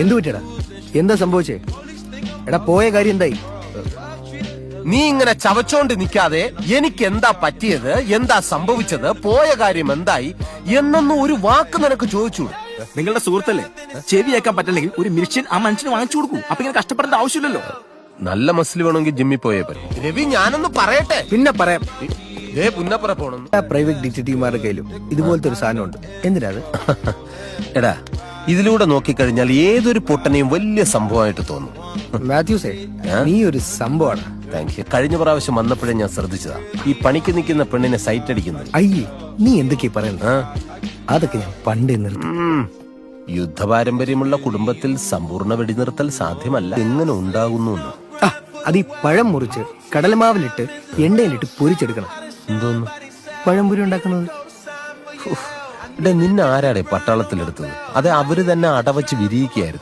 എന്തു പറ്റിയടാ? എന്താ സംഭവിച്ചേ? എടാ പോയ കാര്യം എന്തായി? നീ ഇങ്ങനെ ചവച്ചോണ്ട് നിൽക്കാതെ എനിക്ക് എന്താ പറ്റിയത്, എന്താ സംഭവിച്ചത്, പോയ കാര്യം എന്തായി എന്നൊന്നും ഒരു വാക്ക് നിനക്ക് ചോദിച്ചു. നിങ്ങളുടെ സുഹൃത്തല്ലേ, ചെവിയേക്കാൻ പറ്റില്ലെങ്കിൽ ഒരു മിഷ്യൻ ആ മനുഷ്യന് വാങ്ങിച്ചു കൊടുക്കൂ. അപ്പൊ ഇങ്ങനെ കഷ്ടപ്പെടേണ്ട ആവശ്യമില്ലല്ലോ. നല്ല മസിൽ വേണമെങ്കിൽ ജിമ്മിൽ പോയേ പറ്റും. രവി, ഞാനൊന്ന് പറയട്ടെ. പിന്നെ പറയാം. പുന്നപ്പുറ പോണം. പ്രൈവറ്റ് ഡിറ്റക്റ്റീവുമാരുടെ കയ്യിലും ഇതുപോലത്തെ ഒരു സാധനം ഉണ്ട്. എന്തിനാ അത്? എടാ, ഇതിലൂടെ നോക്കിക്കഴിഞ്ഞാൽ ഏതൊരു പൊട്ടനെയും വലിയ സംഭവമായിട്ട് തോന്നും. മാത്യൂസേ, നീ ഒരു സംഭവമാണ്. Thank you. കഴിഞ്ഞ പ്രാവശ്യം വന്നപ്പോഴേ ഞാൻ ശ്രദ്ധിച്ചതാ ഈ പണിക്ക് നിൽക്കുന്ന പെണ്ണിനെ സൈറ്റ് അടിക്കുന്നത്. അയ്യേ, നീ എന്തൊക്കെയാ പറയുന്നത്? അതൊക്കെ ഞാൻ പണ്ടേ നിർത്തി. യുദ്ധപാരമ്പര്യമുള്ള കുടുംബത്തിൽ സമ്പൂർണ്ണ വെടിനിർത്തൽ സാധ്യമല്ല. എങ്ങനെ ഉണ്ടാകുന്നു? അത് ഈ പഴം മുറിച്ച് കടലമാവിലിട്ട് എണ്ണയിലിട്ട് പൊരിച്ചെടുക്കണം. എന്തോന്നു പഴംപൊരി ഉണ്ടാക്കുന്നത്? നിന്നെ ആരാടെ പട്ടാളത്തിലെടുത്തത്? അതെ, അവര് തന്നെ അടവച്ച് വിരിയിക്കുകയായിരുന്നു.